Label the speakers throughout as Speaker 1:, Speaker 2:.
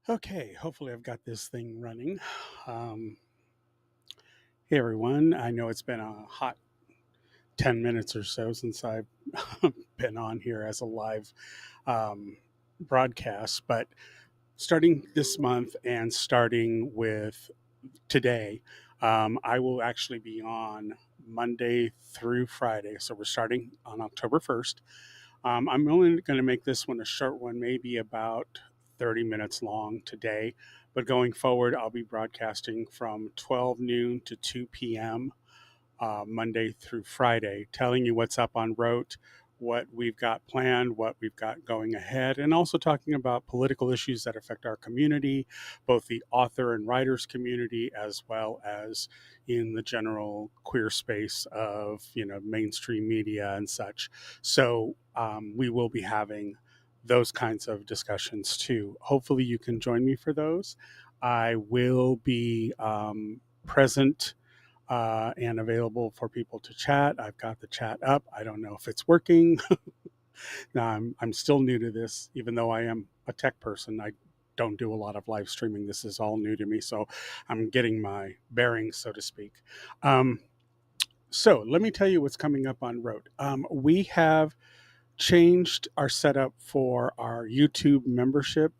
Speaker 1: Okay, hopefully I've got this thing running. Um, hey everyone, I know it's been a hot 10 minutes or so since I've been on here as a live um, broadcast, but starting this month and starting with today, I will actually be on Monday through Friday. So we're starting on October 1st. I'm only going to make this one a short one, maybe about 30 minutes long today. But going forward, I'll be broadcasting from 12 noon to 2 p.m. Monday through Friday, telling you what's up on Rote, what we've got planned, what we've got going ahead, and also talking about political issues that affect our community, both the author and writers community, as well as in the general queer space of mainstream media and such. So we will be having those kinds of discussions too. Hopefully, you can join me for those. I will be present and available for people to chat. I've got the chat up. I don't know if it's working. Now, I'm still new to this, even though I am a tech person. I don't do a lot of live streaming. This is all new to me, so I'm getting my bearings, so to speak. Um, so let me tell you what's coming up on Road. We have changed our setup for our YouTube membership.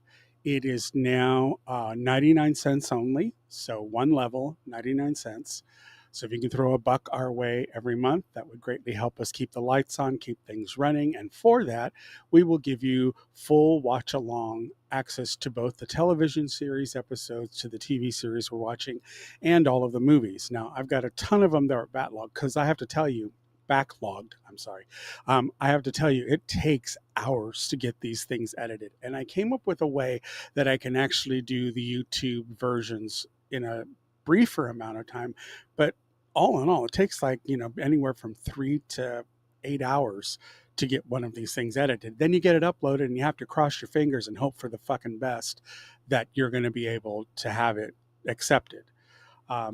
Speaker 1: It is now 99 cents only. So one level, 99 cents. So if you can throw a buck our way every month, that would greatly help us keep the lights on, keep things running. And for that, we will give you full watch along access to both the television series episodes, to the TV series we're watching, and all of the movies. Now, I've got a ton of them that are backlogged because I have to tell you, backlogged, I'm sorry. I have to tell you, it takes hours to get these things edited. And I came up with a way that I can actually do the YouTube versions in a briefer amount of time. But all in all, it takes like, anywhere from 3 to 8 hours to get one of these things edited. Then you get it uploaded and you have to cross your fingers and hope for the fucking best that you're going to be able to have it accepted.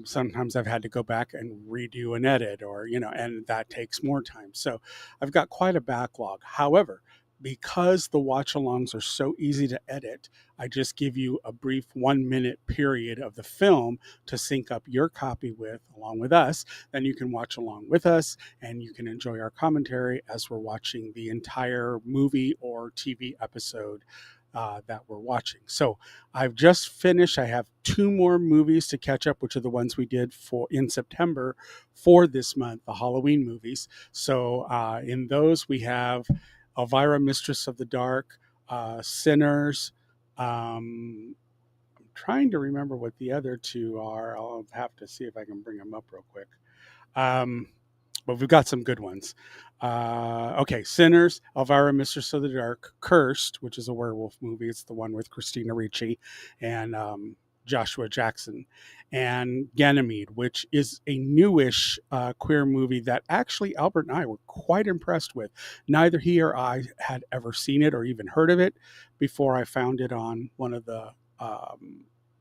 Speaker 1: Sometimes I've had to go back and redo an edit and that takes more time. So I've got quite a backlog. However, because the watch alongs are so easy to edit, I just give you a brief 1 minute period of the film to sync up your copy with, along with us. Then you can watch along with us and you can enjoy our commentary as we're watching the entire movie or TV episode that we're watching. So I've just finished. I have two more movies to catch up, which are the ones we did for in September for this month, the Halloween movies. So in those we have Elvira, Mistress of the Dark, Sinners. I'm trying to remember what the other two are. I'll have to see if I can bring them up real quick. Um, but we've got some good ones. Okay, Sinners, Elvira, Mistress of the Dark, Cursed, which is a werewolf movie. It's the one with Christina Ricci and Joshua Jackson, and Ganymede, which is a newish queer movie that actually Albert and I were quite impressed with. Neither he or I had ever seen it or even heard of it before I found it on one of the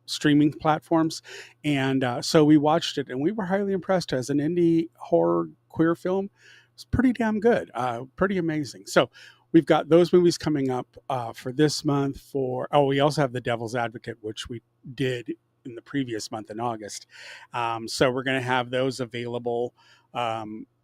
Speaker 1: streaming platforms. And so we watched it and we were highly impressed as an indie horror queer film. It's pretty damn good, pretty amazing. So we've got those movies coming up for this month. We also have The Devil's Advocate, which we did in the previous month in August. So we're going to have those available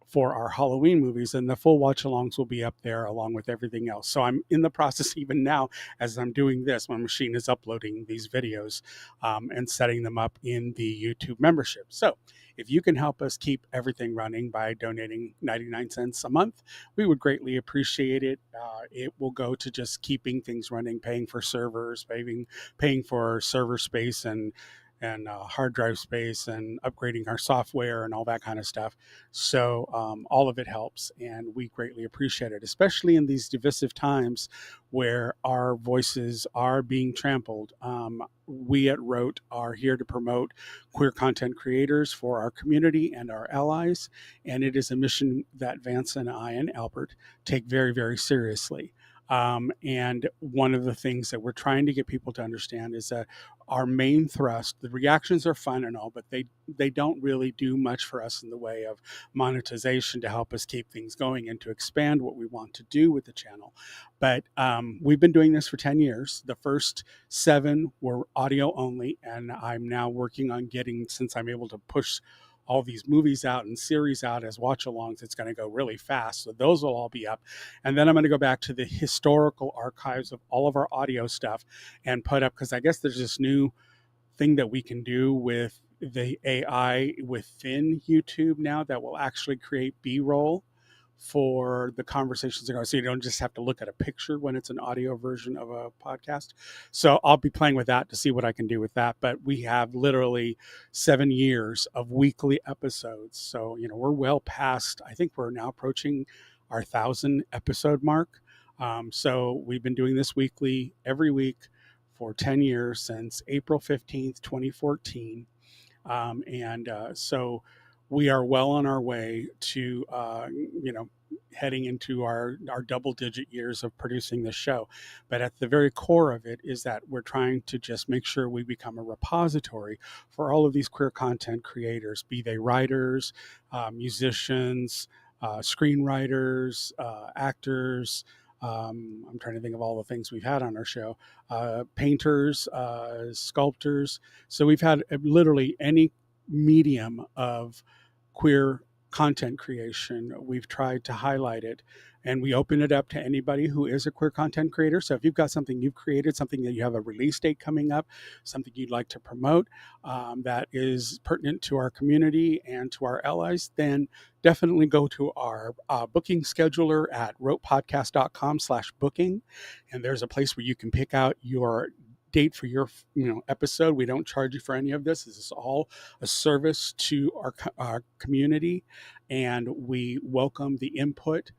Speaker 1: for our Halloween movies, and the full watch alongs will be up there along with everything else. So I'm in the process even now as I'm doing this. My machine is uploading these videos and setting them up in the YouTube membership. So if you can help us keep everything running by donating 99 cents a month, we would greatly appreciate it. It will go to just keeping things running, paying for servers, paying for server space and hard drive space and upgrading our software and all that kind of stuff. So all of it helps, and we greatly appreciate it, especially in these divisive times where our voices are being trampled. We at Rote are here to promote queer content creators for our community and our allies, and it is a mission that Vance and I and Albert take very, very seriously. And one of the things that we're trying to get people to understand is that our main thrust, the reactions are fun and all, but they don't really do much for us in the way of monetization to help us keep things going and to expand what we want to do with the channel. But we've been doing this for 10 years. The first 7 were audio only, and I'm now working on getting, since I'm able to push all these movies out and series out as watch alongs, it's going to go really fast. So those will all be up. And then I'm going to go back to the historical archives of all of our audio stuff and put up, because I guess there's this new thing that we can do with the AI within YouTube now that will actually create B-roll for the conversations that go. So you don't just have to look at a picture when it's an audio version of a podcast. So I'll be playing with that to see what I can do with that. But we have literally 7 years of weekly episodes. So, we're well past, I think we're now approaching our 1,000 episode mark. So we've been doing this weekly every week for 10 years, since April 15th, 2014. So we are well on our way to, heading into our double digit years of producing this show. But at the very core of it is that we're trying to just make sure we become a repository for all of these queer content creators, be they writers, musicians, screenwriters, actors. I'm trying to think of all the things we've had on our show, painters, sculptors. So we've had literally any medium of queer content creation. We've tried to highlight it, and we open it up to anybody who is a queer content creator. So if you've got something you've created, something that you have a release date coming up, something you'd like to promote that is pertinent to our community and to our allies, then definitely go to our booking scheduler at ropepodcast.com/booking. And there's a place where you can pick out your date for your episode. We don't charge you for any of this. This is all a service to our community, and we welcome the input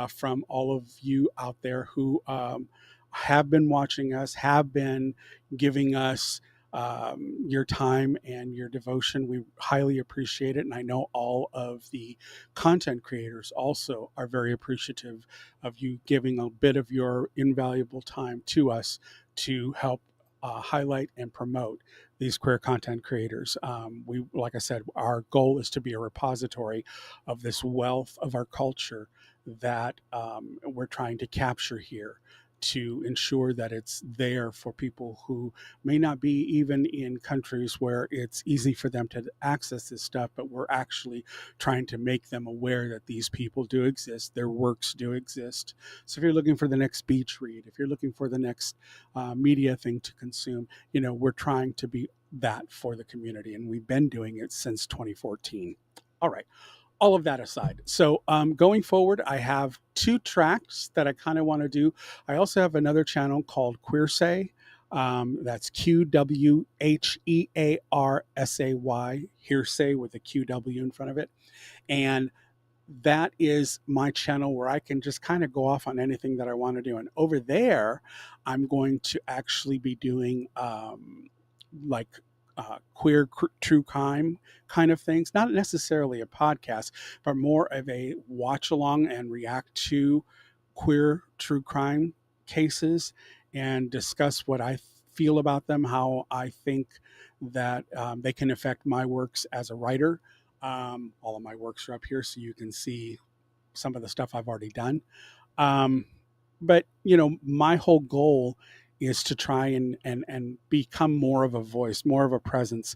Speaker 1: from all of you out there who have been watching us, have been giving us your time and your devotion. We highly appreciate it, and I know all of the content creators also are very appreciative of you giving a bit of your invaluable time to us to help highlight and promote these queer content creators. Like I said, our goal is to be a repository of this wealth of our culture that we're trying to capture here, to ensure that it's there for people who may not be even in countries where it's easy for them to access this stuff, but we're actually trying to make them aware that these people do exist, their works do exist. So if you're looking for the next speech read, if you're looking for the next media thing to consume, we're trying to be that for the community, and we've been doing it since 2014. All right. All of that aside, so going forward, I have 2 tracks that I kind of want to do. I also have another channel called Queersay. That's QWHEARSAY, hearsay with a QW in front of it. And that is my channel where I can just kind of go off on anything that I want to do. And over there, I'm going to actually be doing like queer true crime kind of things, not necessarily a podcast, but more of a watch along and react to queer true crime cases and discuss what I feel about them, how I think that they can affect my works as a writer. All of my works are up here, so you can see some of the stuff I've already done. But my whole goal is to try and become more of a voice, more of a presence.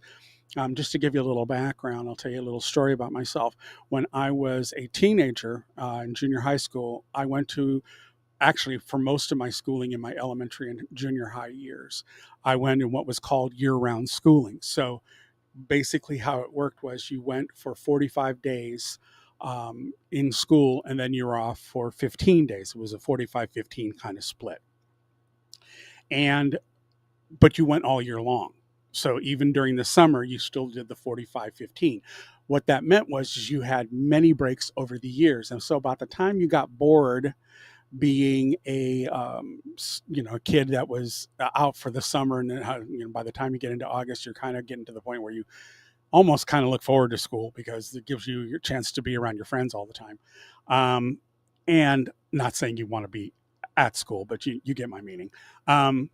Speaker 1: Just to give you a little background, I'll tell you a little story about myself. When I was a teenager in junior high school, I went to, actually for most of my schooling in my elementary and junior high years, I went in what was called year-round schooling. So basically how it worked was you went for 45 days in school, and then you're off for 15 days. It was a 45-15 kind of split. But you went all year long. So even during the summer, you still did the 45-15. What that meant was you had many breaks over the years. And so about the time you got bored being a kid that was out for the summer, and then by the time you get into August, you're kind of getting to the point where you almost kind of look forward to school because it gives you your chance to be around your friends all the time. And not saying you want to be at school, but you get my meaning. Um,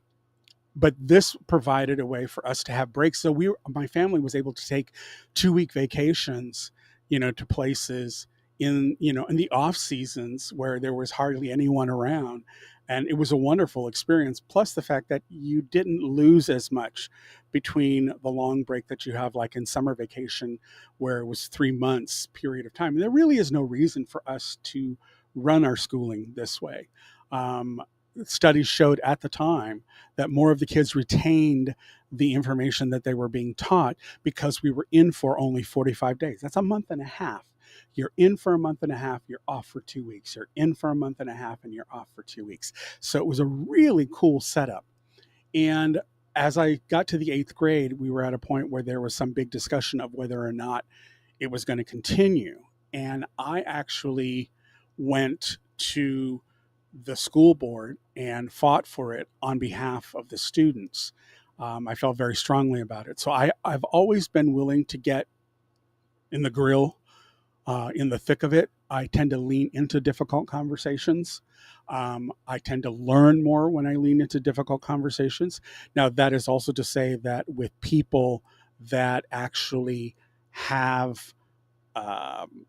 Speaker 1: but this provided a way for us to have breaks. So my family was able to take 2 week vacations, to places in the off seasons where there was hardly anyone around. And it was a wonderful experience. Plus the fact that you didn't lose as much between the long break that you have, like in summer vacation, where it was 3 months period of time. And there really is no reason for us to run our schooling this way. Um, Studies showed at the time that more of the kids retained the information that they were being taught because we were in for only 45 days. That's a month and a half. You're in for a month and a half, you're off for 2 weeks. You're in for a month and a half, and you're off for 2 weeks. So it was a really cool setup. And as I got to the eighth grade, we were at a point where there was some big discussion of whether or not it was going to continue. And I actually went to the school board and fought for it on behalf of the students. I felt very strongly about it. So I've always been willing to get in the grill, in the thick of it. I tend to lean into difficult conversations. I tend to learn more when I lean into difficult conversations. Now, that is also to say that with people that actually have um,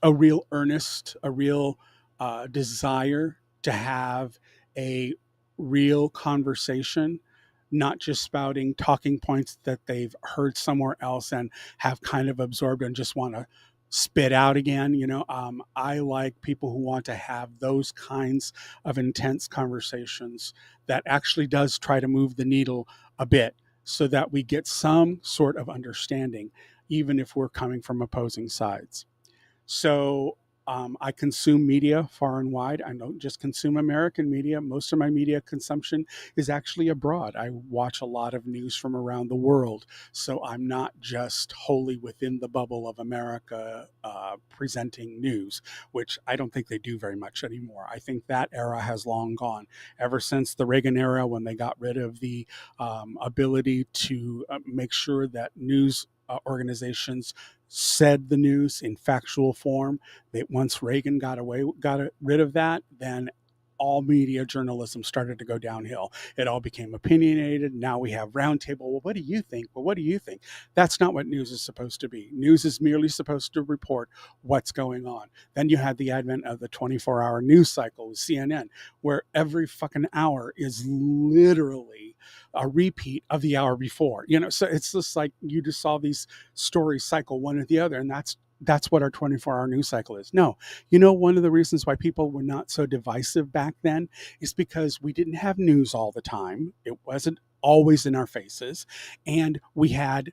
Speaker 1: a real earnest, a real desire to have a real conversation, not just spouting talking points that they've heard somewhere else and have kind of absorbed and just want to spit out again. I like people who want to have those kinds of intense conversations that actually does try to move the needle a bit so that we get some sort of understanding, even if we're coming from opposing sides. So I consume media far and wide. I don't just consume American media. Most of my media consumption is actually abroad. I watch a lot of news from around the world. So I'm not just wholly within the bubble of America presenting news, which I don't think they do very much anymore. I think that era has long gone. Ever since the Reagan era, when they got rid of the ability to make sure that news organizations said the news in factual form. That once Reagan got rid of that, then all media journalism started to go downhill. It all became opinionated. Now we have roundtable. Well, what do you think? Well, what do you think? That's not what news is supposed to be. News is merely supposed to report what's going on. Then you had the advent of the 24-hour news cycle with CNN, where every fucking hour is literally a repeat of the hour before. So it's just like you just saw these stories cycle one or the other, and that's what our 24-hour news cycle is. No, one of the reasons why people were not so divisive back then is because we didn't have news all the time. It wasn't always in our faces. And we had,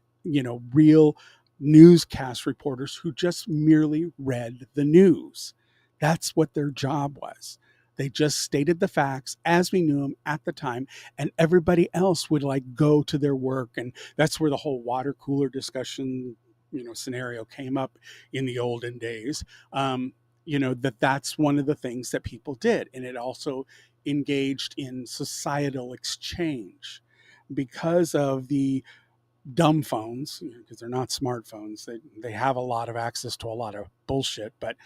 Speaker 1: real newscast reporters who just merely read the news. That's what their job was. They just stated the facts as we knew them at the time, and everybody else would like go to their work. And that's where the whole water cooler discussion, scenario came up in the olden days. That's one of the things that people did, and it also engaged in societal exchange because of the dumb phones, because they're not smartphones. They have a lot of access to a lot of bullshit, but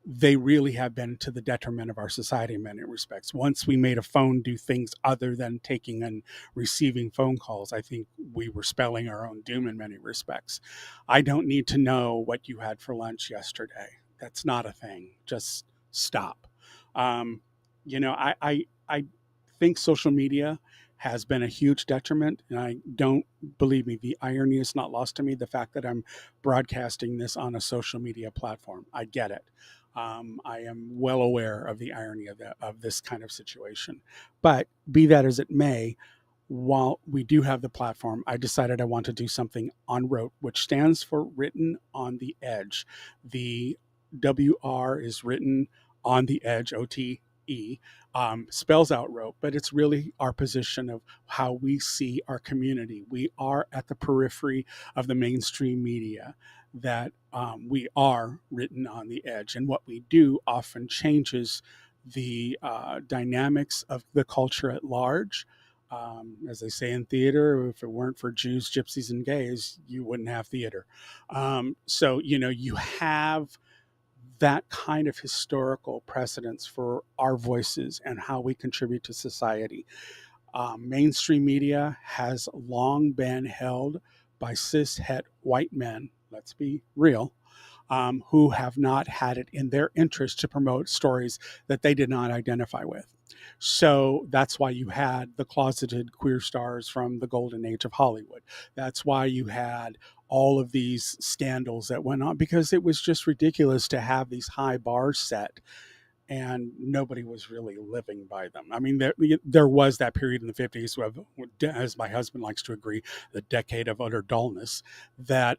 Speaker 1: they really have been to the detriment of our society in many respects. Once we made a phone do things other than taking and receiving phone calls, I think we were spelling our own doom in many respects. I don't need to know what you had for lunch yesterday. That's not a thing. Just stop. Um, I think social media has been a huge detriment, and I don't believe me. The irony is not lost to me. The fact that I'm broadcasting this on a social media platform, I get it. I am well aware of the irony of this kind of situation. But be that as it may, while we do have the platform, I decided I want to do something on rote, which stands for written on the edge. The WR is written on the edge, OTE, spells out rope, but it's really our position of how we see our community. We are at the periphery of the mainstream media, that we are written on the edge. And what we do often changes the dynamics of the culture at large. As they say in theater, if it weren't for Jews, gypsies, and gays, you wouldn't have theater. So, you have that kind of historical precedence for our voices and how we contribute to society. Mainstream media has long been held by cis het white men, let's be real, who have not had it in their interest to promote stories that they did not identify with. So that's why you had the closeted queer stars from the golden age of Hollywood. That's why you had all of these scandals that went on, because it was just ridiculous to have these high bars set and nobody was really living by them. I mean, there was that period in the 50s, where, as my husband likes to agree, the decade of utter dullness, that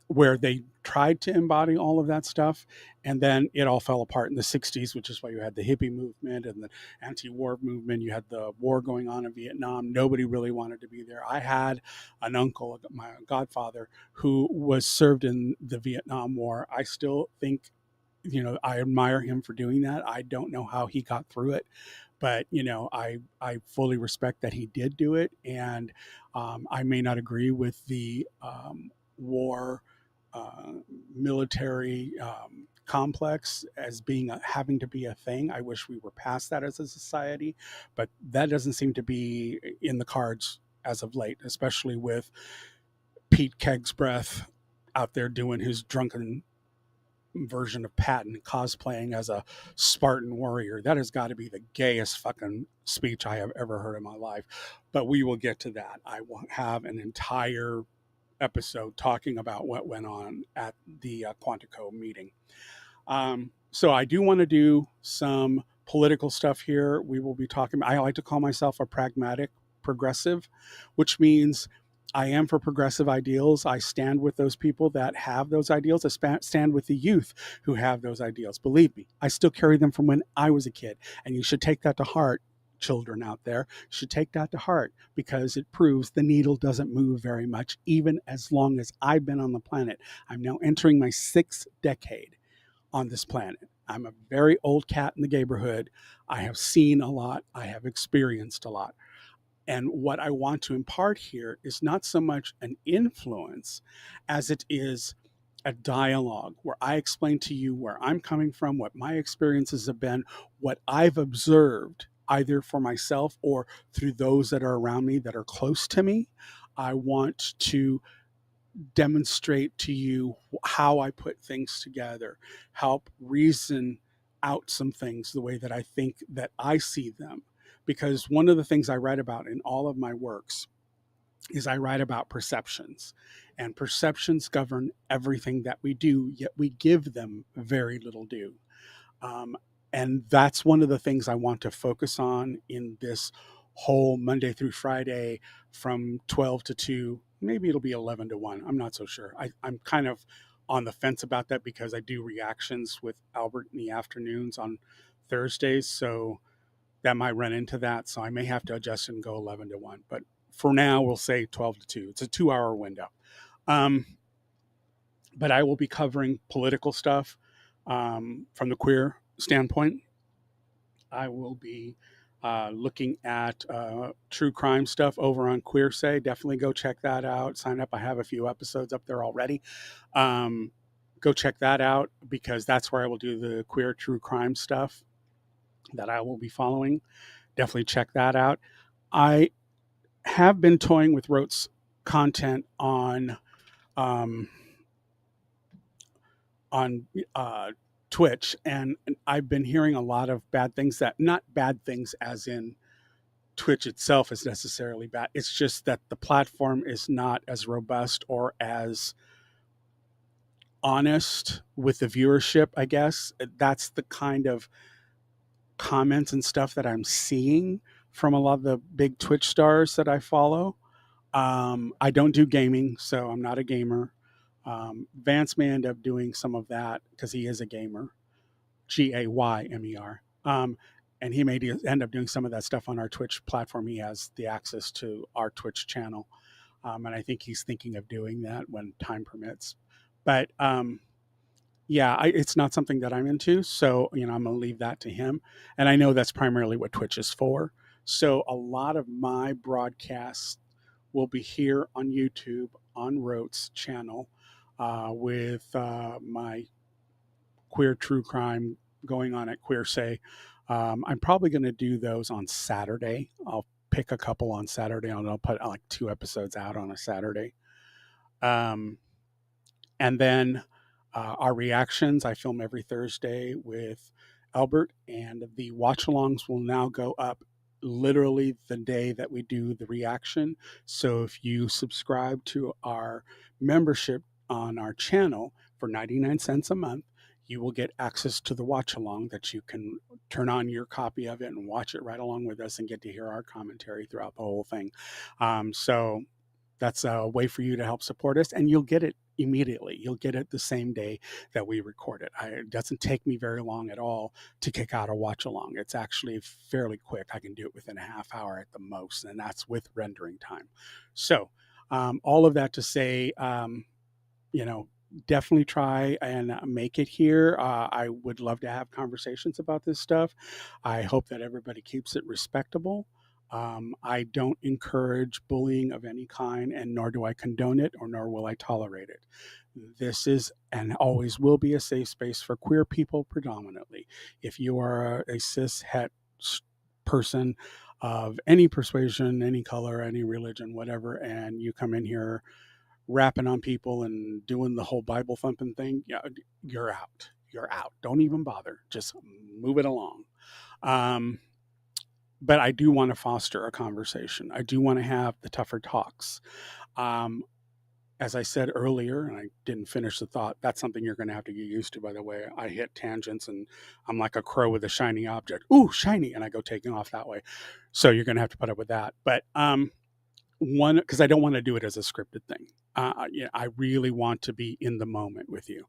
Speaker 1: where they tried to embody all of that stuff, and then it all fell apart in the 60s, which is why you had the hippie movement and the anti-war movement. You had the war going on in Vietnam. Nobody really wanted to be there. I had an uncle, my godfather, who was served in the Vietnam War. I still think, I admire him for doing that. I don't know how he got through it, but I fully respect that he did do it. And I may not agree with the war uh, military complex as being having to be a thing. I wish we were past that as a society, but that doesn't seem to be in the cards as of late, especially with Pete Kegsbreath out there doing his drunken version of Patton cosplaying as a Spartan warrior. That has got to be the gayest fucking speech I have ever heard in my life. But we will get to that. I will have an entire episode talking about what went on at the Quantico meeting. So I do want to do some political stuff here. We will be talking. I like to call myself a pragmatic progressive, which means I am for progressive ideals. I stand with those people that have those ideals. I stand with the youth who have those ideals. Believe me, I still carry them from when I was a kid. And you should take that to heart, children out there. You should take that to heart, because it proves the needle doesn't move very much, even as long as I've been on the planet. I'm now entering my 6th decade on this planet. I'm a very old cat in the neighborhood. I have seen a lot. I have experienced a lot. And what I want to impart here is not so much an influence as it is a dialogue where I explain to you where I'm coming from, what my experiences have been, what I've observed, either for myself or through those that are around me that are close to me. I want to demonstrate to you how I put things together, help reason out some things the way that I think that I see them. Because one of the things I write about in all of my works is I write about perceptions, and perceptions govern everything that we do, yet we give them very little due. Um, and that's one of the things I want to focus on in this whole Monday through Friday from 12 to 2. Maybe it'll be 11 to 1. I'm not so sure. I'm kind of on the fence about that, because I do reactions with Albert in the afternoons on Thursdays. So that might run into that. So I may have to adjust and go 11 to 1. But for now, we'll say 12 to 2. It's a 2-hour window. Um, but I will be covering political stuff from the queer standpoint. I will be looking at true crime stuff over on Queer Say. Definitely go check that out. Sign up. I have a few episodes up there already. Go check that out, because that's where I will do the queer true crime stuff that I will be following. Definitely check that out. I have been toying with Rote's content um, on Twitch, and I've been hearing a lot of bad things. That, not bad things as in Twitch itself is necessarily bad. It's just that the platform is not as robust or as honest with the viewership, I guess. That's the kind of comments and stuff that I'm seeing from a lot of the big Twitch stars that I follow. I don't do gaming, so I'm not a gamer. Vance may end up doing some of that because he is a gamer, Gaymer. And he may end up doing some of that stuff on our Twitch platform. He has the access to our Twitch channel. And I think he's thinking of doing that when time permits. But yeah, it's not something that I'm into. So, I'm going to leave that to him. And I know that's primarily what Twitch is for. So a lot of my broadcasts will be here on YouTube on Rote's channel with my queer true crime going on at Queer Say. I'm probably going to do those on Saturday. I'll pick a couple on Saturday and I'll put like 2 episodes out on a Saturday. Um, and then our reactions, I film every Thursday with Albert, and the watch alongs will now go up literally the day that we do the reaction. So if you subscribe to our membership on our channel for 99 cents a month, you will get access to the watch along that you can turn on your copy of it and watch it right along with us and get to hear our commentary throughout the whole thing. So that's a way for you to help support us, and you'll get it immediately. You'll get it the same day that we record it. It doesn't take me very long at all to kick out a watch along. It's actually fairly quick. I can do it within a half hour at the most, and that's with rendering time. So, all of that to say, you know, definitely try and make it here. I would love to have conversations about this stuff. I hope that everybody keeps it respectable. I don't encourage bullying of any kind, and nor do I condone it, or nor will I tolerate it. This is and always will be a safe space for queer people predominantly. If you are a cis het person of any persuasion, any color, any religion, whatever, and you come in here rapping on people and doing the whole Bible thumping thing, yeah, you're out. You're out. Don't even bother. Just move it along. Um, but I do want to foster a conversation. I do want to have the tougher talks. Um, as I said earlier, and I didn't finish the thought, that's something you're going to have to get used to, by the way. I hit tangents and I'm like a crow with a shiny object. Ooh, shiny. And I go taking off that way. So you're going to have to put up with that. But one, because I don't want to do it as a scripted thing. Yeah, I really want to be in the moment with you.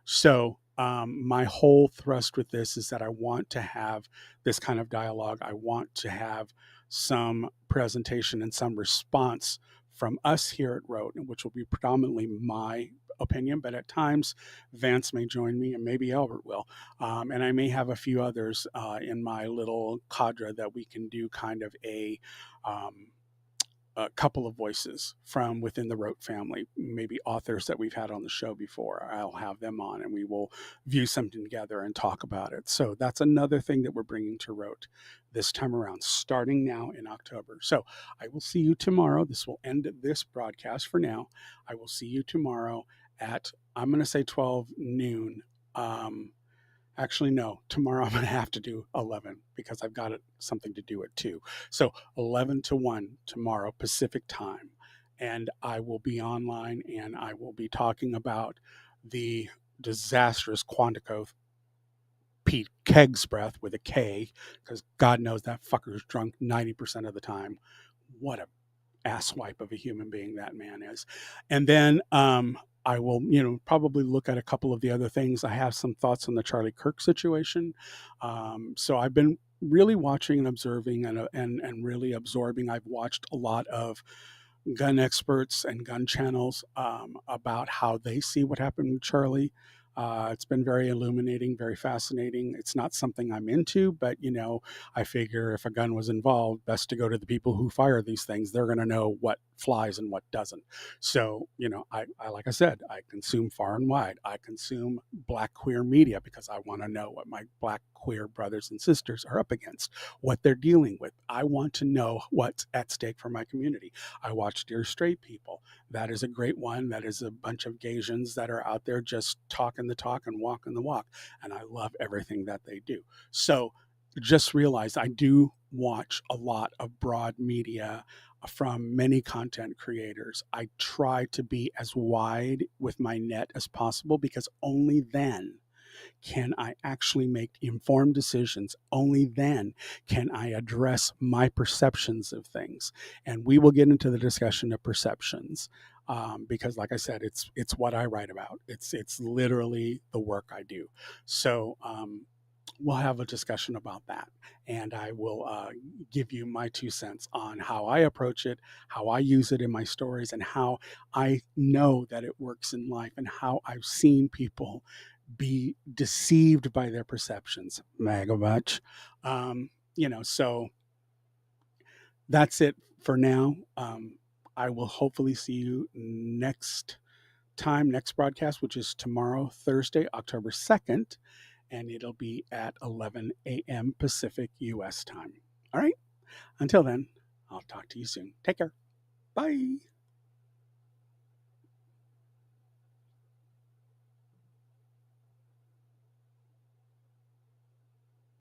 Speaker 1: So my whole thrust with this is that I want to have this kind of dialogue. I want to have some presentation and some response from us here at Rote, which will be predominantly my opinion, but at times Vance may join me and maybe Albert will. And I may have a few others in my little cadre that we can do kind of um, a couple of voices from within the Rote family, maybe authors that we've had on the show before. I'll have them on and we will view something together and talk about it. So that's another thing that we're bringing to Rote this time around, starting now in October. So I will see you tomorrow. This will end this broadcast for now. I will see you tomorrow at, I'm going to say 12 noon. Actually, no, tomorrow I'm going to have to do 11 because I've got something to do at 2. So 11 to 1 tomorrow, Pacific time. And I will be online and I will be talking about the disastrous Quantico Pete Keg's breath with a K, because God knows that fucker's drunk 90% of the time. What a asswipe of a human being that man is. And then I will, probably look at a couple of the other things. I have some thoughts on the Charlie Kirk situation. So I've been really watching and observing and really absorbing. I've watched a lot of gun experts and gun channels about how they see what happened with Charlie. It's been very illuminating, very fascinating. It's not something I'm into, but I figure if a gun was involved, best to go to the people who fire these things. They're going to know what flies and what doesn't. So, I like I said, I consume far and wide. I consume Black queer media because I want to know what my Black queer brothers and sisters are up against, what they're dealing with. I want to know what's at stake for my community. I watch Dear Straight People. That is a great one. That is a bunch of Gaysians that are out there just talking the talk and walking the walk. And I love everything that they do. So just realize I do watch a lot of broad media from many content creators. I try to be as wide with my net as possible because only then can I actually make informed decisions? Only then can I address my perceptions of things. And we will get into the discussion of perceptions because, like I said, it's what I write about. It's literally the work I do. So we'll have a discussion about that, and I will give you my 2 cents on how I approach it, how I use it in my stories, and how I know that it works in life, and how I've seen people be deceived by their perceptions. Mega much. So that's it for now. I will hopefully see you next time next broadcast, which is tomorrow, Thursday, October 2nd, and it'll be at 11 a.m. Pacific US time. All right. Until then, I'll talk to you soon. Take care. Bye.